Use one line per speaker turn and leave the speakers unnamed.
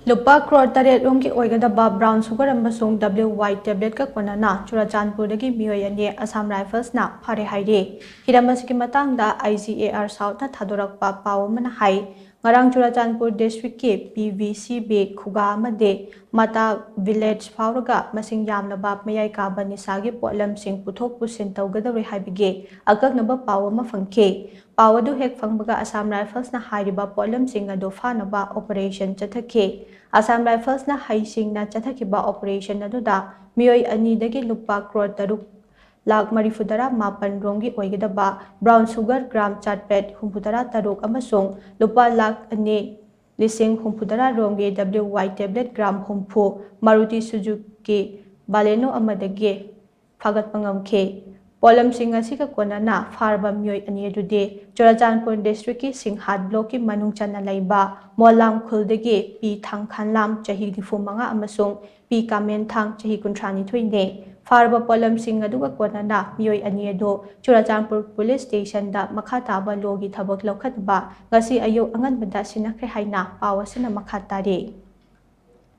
Lupa Crore Taret Roomki oigadaba brown sugar Amasung WY tablet ka Konana Churachandpur Dagi Meeoi Assam Rifles na Phare hairi Hiramasiki matangda IGAR South na Thadorakpa Pawamana hai Ngarang Churachandpur District ki PVCB Khuga amade Mata Village Fauraga Masing Yamnaba Meeoi Kaba Nisagi Potlam Sing Puthok Pusin Tawgadawri haibige Akaknaba Pawama Fangke Pawadu hek fangbaga Assam Rifles na hairiba Potlam Sing ado fanaba Operation Chathake Assam Rifles na haising na chathakiba operation aduda Meeoi ani dagi Lupa Crore taruk lakh marifudara mapan rongi oigadaba brown sugar gram chatpet humpudara taruk amasung lupa lakh ani lising humpudara rongi WY tablet gram humpu Maruti Suzuki Baleno amadagi fagat pangamke Polam singa sika Konana farba Meeoi ani adude Churachandpur district ki Singhat block ki manung chana laiba Molam khuldagi pi thang khanlam chahi difumanga amasung pi kamen thang chahi kuntrani thuine farba polam singa duga Konana Meeoi ani ado Churachandpur police station da makha taba logi thabak lokhatba ngasi ayo angan bada sinakre haina pawasina makha tare